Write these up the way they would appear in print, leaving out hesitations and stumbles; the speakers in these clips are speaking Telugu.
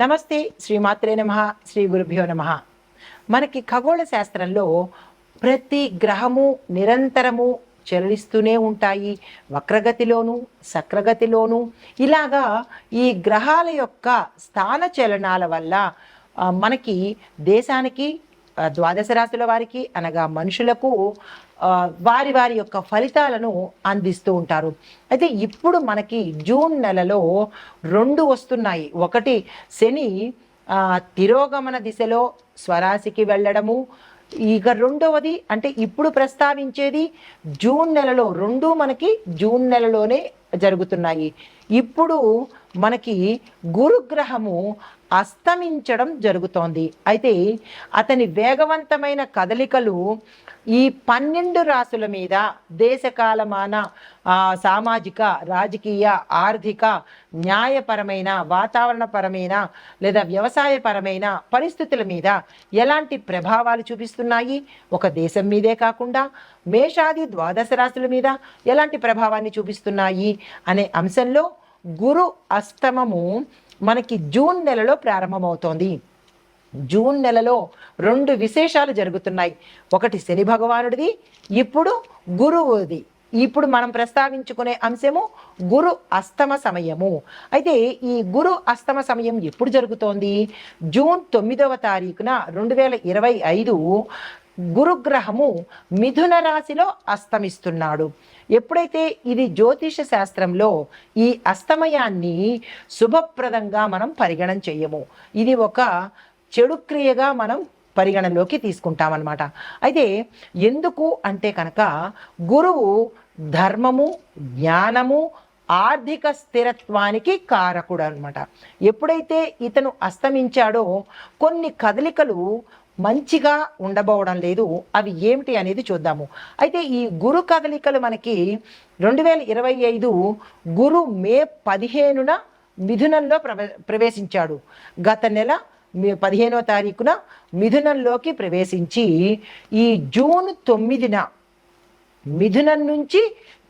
నమస్తే, శ్రీమాత్రే నమః, శ్రీ గురుభ్యో నమః. మనకి ఖగోళ శాస్త్రంలో ప్రతి గ్రహము నిరంతరము చలిస్తూనే ఉంటాయి. వక్రగతిలోను సక్రగతిలోను ఇలాగా ఈ గ్రహాల యొక్క స్థాన చలనాల వల్ల మనకి దేశానికి ద్వాదశ రాశుల వారికి అనగా మనుషులకు వారి వారి యొక్క ఫలితాలను అందిస్తూ ఉంటారు. అయితే ఇప్పుడు మనకి జూన్ నెలలో 2 వస్తున్నాయి. ఒకటి శని తిరోగమన దిశలో స్వరాశికి వెళ్ళడము. ఇక రెండవది అంటే ఇప్పుడు ప్రస్తావించేది జూన్ నెలలో 2 మనకి జూన్ నెలలోనే జరుగుతున్నాయి. ఇప్పుడు మనకి గురుగ్రహము అస్తమించడం జరుగుతోంది. అయితే అతని వేగవంతమైన కదలికలు ఈ 12 రాశుల మీద దేశకాలమాన సామాజిక, రాజకీయ, ఆర్థిక, న్యాయపరమైన, వాతావరణపరమైన లేదా వ్యవసాయపరమైన పరిస్థితుల మీద ఎలాంటి ప్రభావాలు చూపిస్తున్నాయి, ఒక దేశం మీదే కాకుండా మేషాది ద్వాదశ రాశుల మీద ఎలాంటి ప్రభావాన్ని చూపిస్తున్నాయి అనే అంశంలో గురు అస్తమము మనకి జూన్ నెలలో ప్రారంభమవుతోంది. జూన్ నెలలో 2 విశేషాలు జరుగుతున్నాయి. ఒకటి శని భగవానుడిది, ఇప్పుడు గురువుది. ఇప్పుడు మనం ప్రస్తావించుకునే అంశము గురు అస్తమ సమయము. అయితే ఈ గురు అస్తమ సమయం ఎప్పుడు జరుగుతోంది? జూన్ 9వ తారీఖున 2025 గురుగ్రహము మిథున రాశిలో అస్తమిస్తున్నాడు. ఎప్పుడైతే ఇది జ్యోతిష శాస్త్రంలో ఈ అస్తమయాన్ని శుభప్రదంగా మనం పరిగణన చెయ్యము. ఇది ఒక చెడు క్రియగా మనం పరిగణలోకి తీసుకుంటామన్నమాట. అయితే ఎందుకు అంటే కనుక గురువు ధర్మము, జ్ఞానము, ఆర్థిక స్థిరత్వానికి కారకుడు అనమాట. ఎప్పుడైతే ఇతను అస్తమించాడో కొన్ని కదలికలు మంచిగా ఉండబోవడం లేదు. అవి ఏమిటి అనేది చూద్దాము. అయితే ఈ గురు కదలికలు మనకి 2025 గురు మే 15న మిథునంలో ప్రవేశించాడు. గత నెల 15వ తారీఖున మిథునంలోకి ప్రవేశించి ఈ జూన్ 9న మిథునం నుంచి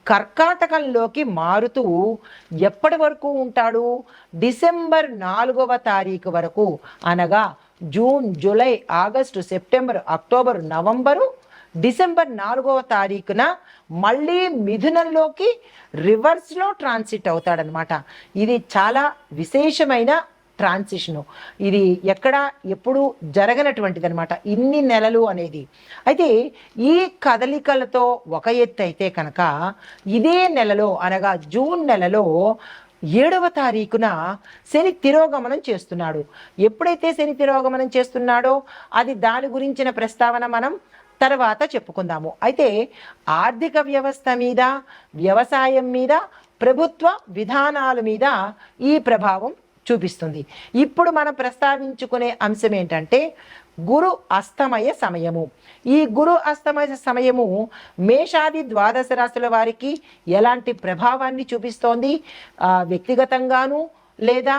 కర్కాటకంలోకి మారుతూ ఎప్పటి వరకు ఉంటాడు? డిసెంబర్ 4వ తారీఖు వరకు, అనగా June, July, August, September, October, November, December 4వ తారీఖున మళ్ళీ మిథునంలోకి రివర్స్లో ట్రాన్సిట్ అవుతాడనమాట. ఇది చాలా విశేషమైన ట్రాన్సిషను. ఇది ఎప్పుడు జరగనటువంటిది అనమాట, ఇన్ని నెలలు అనేది. అయితే ఈ కదలికలతో ఒక ఎత్తు అయితే కనుక ఇదే నెలలో అనగా జూన్ నెలలో 7వ తారీఖున శని తిరోగమనం చేస్తున్నాడు. ఎప్పుడైతే శని తిరోగమనం చేస్తున్నాడో అది దాని గురించిన ప్రస్తావన మనం తర్వాత చెప్పుకుందాము. అయితే ఆర్థిక వ్యవస్థ మీద, వ్యవసాయం మీద, ప్రభుత్వ విధానాల మీద ఈ ప్రభావం చూపిస్తుంది. ఇప్పుడు మనం ప్రస్తావించుకునే అంశం ఏంటంటే గురు అస్తమయ సమయము. ఈ గురు అస్తమయ సమయము మేషాది ద్వాదశ రాశుల వారికి ఎలాంటి ప్రభావాన్ని చూపిస్తోంది? వ్యక్తిగతంగాను లేదా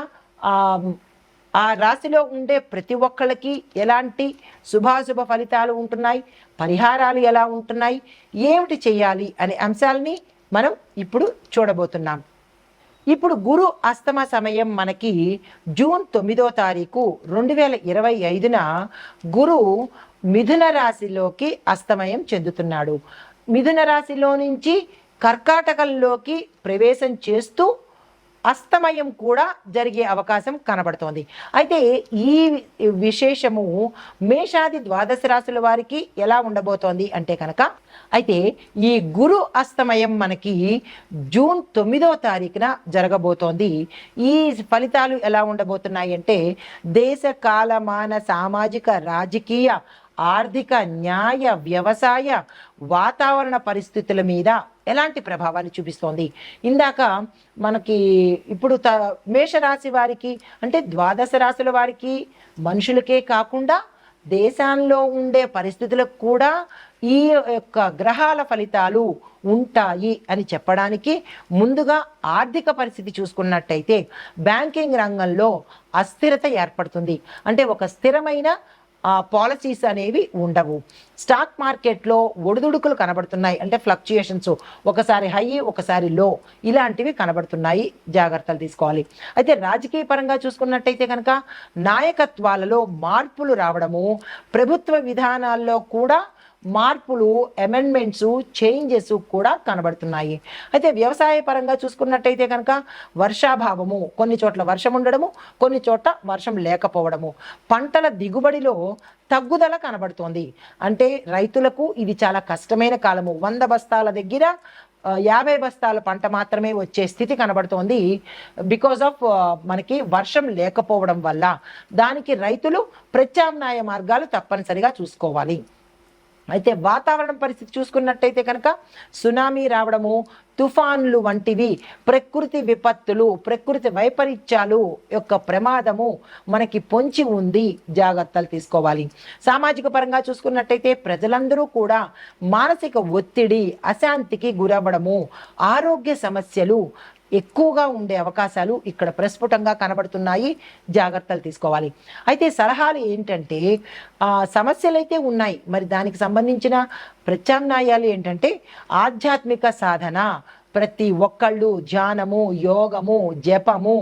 ఆ రాశిలో ఉండే ప్రతి ఒక్కళ్ళకి ఎలాంటి శుభాశుభ ఫలితాలు ఉంటున్నాయి, పరిహారాలు ఎలా ఉంటున్నాయి, ఏమిటి చేయాలి అనే అంశాలని మనం ఇప్పుడు చూడబోతున్నాం. ఇప్పుడు గురు అస్తమ సమయం మనకి జూన్ 9వ తారీఖు 2025న గురు మిథున రాశిలోకి అస్తమయం చెందుతున్నాడు. మిథున రాశిలో నుంచి కర్కాటకంలోకి ప్రవేశం చేస్తూ అస్తమయం కూడా జరిగే అవకాశం కనబడుతోంది. అయితే ఈ విశేషము మేషాది ద్వాదశ రాశుల వారికి ఎలా ఉండబోతోంది అంటే కనుక, అయితే ఈ గురు అస్తమయం మనకి జూన్ 9వ తారీఖున జరగబోతోంది. ఈ ఫలితాలు ఎలా ఉండబోతున్నాయి అంటే దేశ కాలమాన సామాజిక, రాజకీయ, ఆర్థిక, న్యాయ, వ్యవసాయ, వాతావరణ పరిస్థితుల మీద ఎలాంటి ప్రభావాన్ని చూపిస్తోంది. ఇందాక మనకి ఇప్పుడు మేషరాశి వారికి అంటే ద్వాదశ రాశుల వారికి, మనుషులకే కాకుండా దేశాల్లో ఉండే పరిస్థితులకు కూడా ఈ యొక్క గ్రహాల ఫలితాలు ఉంటాయి అని చెప్పడానికి ముందుగా ఆర్థిక పరిస్థితి చూసుకున్నట్టయితే బ్యాంకింగ్ రంగంలో అస్థిరత ఏర్పడుతుంది. అంటే ఒక స్థిరమైన పాలసీస్ అనేవి ఉండవు. స్టాక్ మార్కెట్లో ఒడిదుడుకులు కనబడుతున్నాయి, అంటే ఫ్లక్చుయేషన్స్, ఒకసారి హై ఒకసారి లో, ఇలాంటివి కనబడుతున్నాయి, జాగ్రత్తలు తీసుకోవాలి. అయితే రాజకీయ పరంగా చూసుకున్నట్టయితే కనుక నాయకత్వాలలో మార్పులు రావడము, ప్రభుత్వ విధానాల్లో కూడా మార్పులు, అమెండ్మెంట్స్, చేంజెస్ కూడా కనబడుతున్నాయి. అయితే వ్యవసాయ పరంగా చూసుకున్నట్టయితే కనుక వర్షాభావము, కొన్ని చోట్ల వర్షం ఉండడము, కొన్ని చోట్ల వర్షం లేకపోవడము, పంటల దిగుబడిలో తగ్గుదల కనబడుతోంది. అంటే రైతులకు ఇది చాలా కష్టమైన కాలము. 100 బస్తాల దగ్గర 50 బస్తాల పంట మాత్రమే వచ్చే స్థితి కనబడుతోంది, బికాజ్ ఆఫ్ మనకి వర్షం లేకపోవడం వల్ల. దానికి రైతులు ప్రత్యామ్నాయ మార్గాలు తప్పనిసరిగా చూసుకోవాలి. అయితే వాతావరణ పరిస్థితి చూసుకున్నట్టయితే కనుక సునామీ రావడము, తుఫాన్లు వంటివి ప్రకృతి విపత్తులు, ప్రకృతి వైపరీత్యాలు యొక్క ప్రమాదము మనకి పొంచి ఉంది, జాగ్రత్తలు తీసుకోవాలి. సామాజిక పరంగా చూసుకున్నట్టయితే ప్రజలందరూ కూడా మానసిక ఒత్తిడి, అశాంతికి గురవ్వడము, ఆరోగ్య సమస్యలు ఎక్కువగా ఉండే అవకాశాలు ఇక్కడ ప్రస్ఫుటంగా కనబడుతున్నాయి, జాగ్రత్తలు తీసుకోవాలి. అయితే సలహాలు ఏంటంటే, సమస్యలు అయితే ఉన్నాయి, మరి దానికి సంబంధించిన ప్రత్యామ్నాయాలు ఏంటంటే ఆధ్యాత్మిక సాధన, ప్రతి ఒక్కళ్ళు ధ్యానము, యోగము, జపము,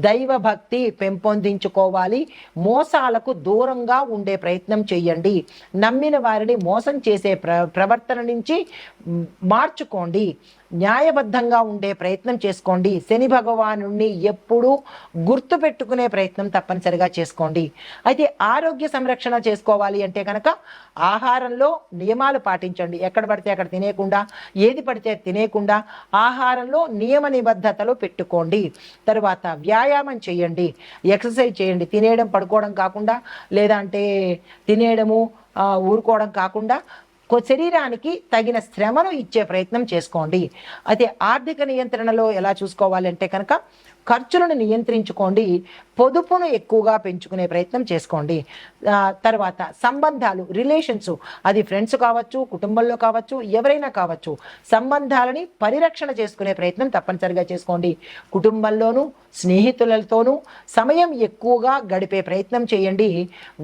దైవభక్తి పెంపొందించుకోవాలి. మోసాలకు దూరంగా ఉండే ప్రయత్నం చేయండి. నమ్మిన వారిని మోసం చేసే ప్రవర్తన నుంచి మార్చుకోండి. న్యాయబద్ధంగా ఉండే ప్రయత్నం చేసుకోండి. శని భగవానుణ్ణి ఎప్పుడూ గుర్తు పెట్టుకునే ప్రయత్నం తప్పనిసరిగా చేసుకోండి. అయితే ఆరోగ్య సంరక్షణ చేసుకోవాలి అంటే కనుక ఆహారంలో నియమాలు పాటించండి. ఎక్కడ పడితే అక్కడ తినేయకుండా, ఏది పడితే తినేయకుండా ఆహారంలో నియమ నిబద్ధతలు పెట్టుకోండి. తర్వాత వ్యాయామం చేయండి, ఎక్సర్సైజ్ చేయండి. తినేయడం పడుకోవడం కాకుండా, లేదా అంటే తినేయడము ఊరుకోవడం కాకుండా శరీరానికి తగిన శ్రమను ఇచ్చే ప్రయత్నం చేసుకోండి. అయితే ఆర్థిక నియంత్రణలో ఎలా చూసుకోవాలంటే కనుక ఖర్చులను నియంత్రించుకోండి, పొదుపును ఎక్కువగా పెంచుకునే ప్రయత్నం చేసుకోండి. తర్వాత సంబంధాలు, రిలేషన్స్, అది ఫ్రెండ్స్ కావచ్చు, కుటుంబంలో కావచ్చు, ఎవరైనా కావచ్చు, సంబంధాలని పరిరక్షణ చేసుకునే ప్రయత్నం తప్పనిసరిగా చేసుకోండి. కుటుంబంలోనూ స్నేహితులతోనూ సమయం ఎక్కువగా గడిపే ప్రయత్నం చేయండి.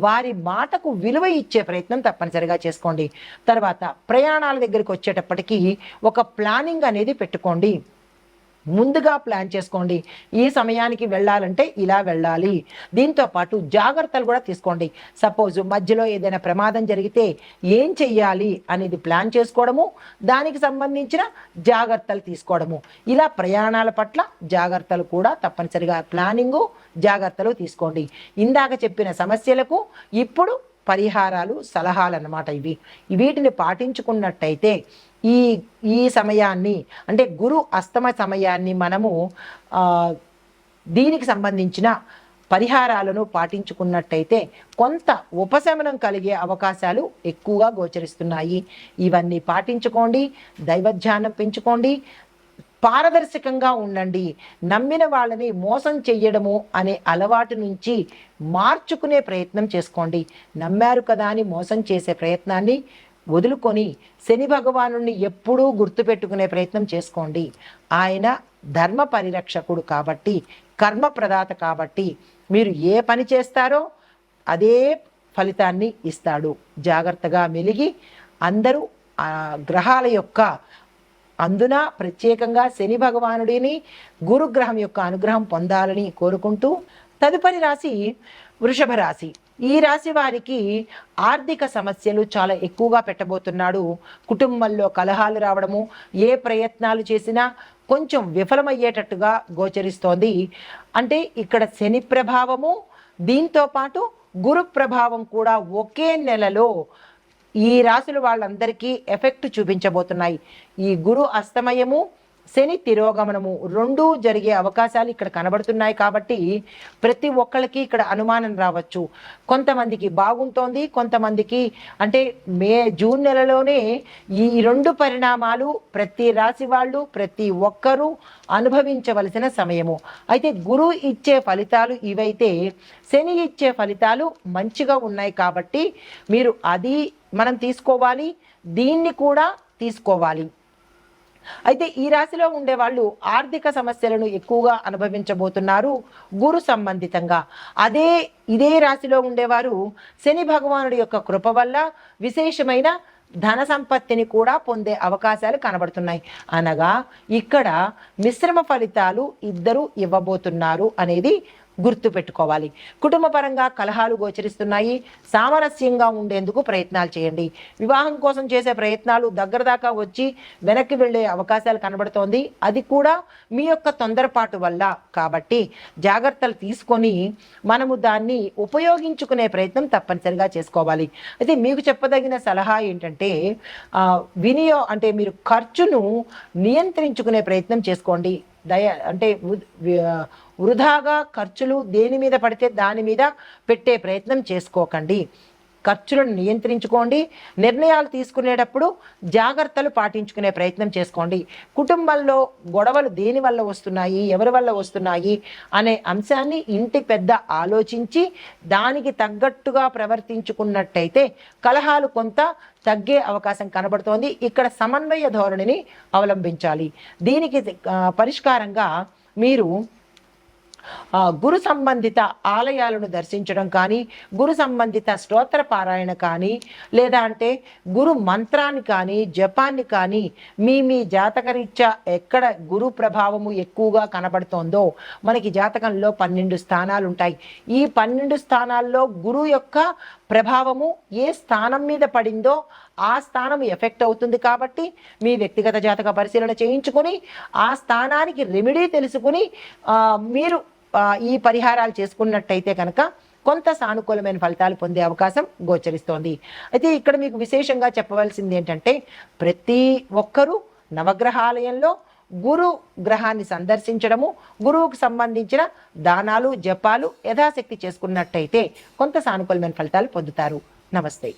వారి మాటకు విలువ ఇచ్చే ప్రయత్నం తప్పనిసరిగా చేసుకోండి. తర్వాత ప్రయాణాల దగ్గరికి వచ్చేటప్పటికీ ఒక ప్లానింగ్ అనేది పెట్టుకోండి. ముందుగా ప్లాన్ చేసుకోండి. ఈ సమయానికి వెళ్ళాలంటే ఇలా వెళ్ళాలి. దీంతో పాటు జాగ్రత్తలు కూడా తీసుకోండి. సపోజ్ మధ్యలో ఏదైనా ప్రమాదం జరిగితే ఏం చెయ్యాలి అనేది ప్లాన్ చేసుకోవడము, దానికి సంబంధించిన జాగ్రత్తలు తీసుకోవడము, ఇలా ప్రయాణాల పట్ల జాగ్రత్తలు కూడా తప్పనిసరిగా ప్లానింగు, జాగ్రత్తలు తీసుకోండి. ఇందాక చెప్పిన సమస్యలకు ఇప్పుడు పరిహారాలు, సలహాలు అన్నమాట ఇవి. వీటిని పాటించుకున్నట్టయితే ఈ సమయాన్ని, అంటే గురు అస్తమ సమయాన్ని మనము దీనికి సంబంధించిన పరిహారాలను పాటించుకున్నట్టయితే కొంత ఉపశమనం కలిగే అవకాశాలు ఎక్కువగా గోచరిస్తున్నాయి. ఇవన్నీ పాటించుకోండి. దైవధ్యానం పెంచుకోండి. పారదర్శకంగా ఉండండి. నమ్మిన వాళ్ళని మోసం చెయ్యడము అనే అలవాటు నుంచి మార్చుకునే ప్రయత్నం చేసుకోండి. నమ్మారు కదా అని మోసం చేసే ప్రయత్నాన్ని వదులుకొని శని భగవాను ఎప్పుడూ గుర్తుపెట్టుకునే ప్రయత్నం చేసుకోండి. ఆయన ధర్మ పరిరక్షకుడు కాబట్టి, కర్మ ప్రదాత కాబట్టి, మీరు ఏ పని చేస్తారో అదే ఫలితాన్ని ఇస్తాడు. జాగ్రత్తగా మెలిగి అందరూ గ్రహాల యొక్క అందున ప్రత్యేకంగా శని భగవానుడిని, గురుగ్రహం యొక్క అనుగ్రహం పొందాలని కోరుకుంటూ, తదుపరి రాశి వృషభ రాశి. ఈ రాశి వారికి ఆర్థిక సమస్యలు చాలా ఎక్కువగా పెట్టబోతున్నాడు. కుటుంబంలో కలహాలు రావడము, ఏ ప్రయత్నాలు చేసినా కొంచెం విఫలమయ్యేటట్టుగా గోచరిస్తోంది. అంటే ఇక్కడ శని ప్రభావము, దీంతో పాటు గురు ప్రభావం కూడా ఒకే నెలలో ఈ రాశుల వాళ్ళందరికీ ఎఫెక్ట్ చూపించబోతున్నాయి. ఈ గురు అస్తమయము, శని తిరోగమనము రెండూ జరిగే అవకాశాలు ఇక్కడ కనబడుతున్నాయి. కాబట్టి ప్రతి ఒక్కరికి ఇక్కడ అనుమానం రావచ్చు. కొంతమందికి బాగుంటోంది, కొంతమందికి అంటే జూన్ నెలలోనే ఈ రెండు పరిణామాలు ప్రతి రాశి వాళ్ళు, ప్రతి ఒక్కరూ అనుభవించవలసిన సమయము. అయితే గురువు ఇచ్చే ఫలితాలు ఇవైతే, శని ఇచ్చే ఫలితాలు మంచిగా ఉన్నాయి. కాబట్టి మీరు అది మనం తీసుకోవాలి, దీన్ని కూడా తీసుకోవాలి. అయితే ఈ రాశిలో ఉండే వాళ్ళు ఆర్థిక సమస్యలను ఎక్కువగా అనుభవించబోతున్నారు గురు సంబంధితంగా. ఇదే రాశిలో ఉండేవారు శని భగవానుడి యొక్క కృప వల్ల విశేషమైన ధన సంపత్తిని కూడా పొందే అవకాశాలు కనబడుతున్నాయి. అనగా ఇక్కడ మిశ్రమ ఫలితాలు ఇద్దరు ఇవ్వబోతున్నారు అనేది గుర్తుపెట్టుకోవాలి. కుటుంబ పరంగా కలహాలు గోచరిస్తున్నాయి. సామరస్యంగా ఉండేందుకు ప్రయత్నాలు చేయండి. వివాహం కోసం చేసే ప్రయత్నాలు దగ్గర దాకా వచ్చి వెనక్కి వెళ్ళే అవకాశాలు కనబడుతోంది. అది కూడా మీ యొక్క తొందరపాటు వల్ల. కాబట్టి జాగ్రత్తలు తీసుకొని మనము దాన్ని ఉపయోగించుకునే ప్రయత్నం తప్పనిసరిగా చేసుకోవాలి. అయితే మీకు చెప్పదగిన సలహా ఏంటంటే అంటే మీరు ఖర్చును నియంత్రించుకునే ప్రయత్నం చేసుకోండి. అంటే వృధాగా ఖర్చులు దేని మీద పడితే దాని మీద పెట్టే ప్రయత్నం చేసుకోకండి. ఖర్చులను నియంత్రించుకోండి. నిర్ణయాలు తీసుకునేటప్పుడు జాగ్రత్తలు పాటించుకునే ప్రయత్నం చేసుకోండి. కుటుంబంలో గొడవలు దేని వల్ల వస్తున్నాయి, ఎవరి వల్ల వస్తున్నాయి అనే అంశాన్ని ఇంటి పెద్ద ఆలోచించి దానికి తగ్గట్టుగా ప్రవర్తించుకున్నట్టయితే కలహాలు కొంత తగ్గే అవకాశం కనబడుతోంది. ఇక్కడ సమన్వయ ధోరణిని అవలంబించాలి. దీనికి పరిష్కారంగా మీరు గురు సంబంధిత ఆలయాలను దర్శించడం కానీ, గురు సంబంధిత స్తోత్ర పారాయణ కానీ, లేదా అంటే గురు మంత్రాన్ని కానీ, జపాన్ని కానీ మీ జాతకరీత్యా ఎక్కడ గురు ప్రభావము ఎక్కువగా కనబడుతోందో, మనకి జాతకంలో 12 స్థానాలు ఉంటాయి. ఈ 12 స్థానాల్లో గురువు యొక్క ప్రభావము ఏ స్థానం మీద పడిందో ఆ స్థానం ఎఫెక్ట్ అవుతుంది. కాబట్టి మీ వ్యక్తిగత జాతక పరిశీలన చేయించుకొని ఆ స్థానానికి రెమెడీ తెలుసుకుని మీరు ఈ పరిహారాలు చేసుకున్నట్టయితే కనుక కొంత సానుకూలమైన ఫలితాలు పొందే అవకాశం గోచరిస్తోంది. అయితే ఇక్కడ మీకు విశేషంగా చెప్పవలసింది ఏంటంటే ప్రతి ఒక్కరూ నవగ్రహాలయంలో గురు గ్రహాన్ని సందర్శించడము, గురువుకు సంబంధించిన దానాలు జపాలు యథాశక్తి చేసుకున్నట్టయితే కొంత సానుకూలమైన ఫలితాలు పొందుతారు. నమస్తే.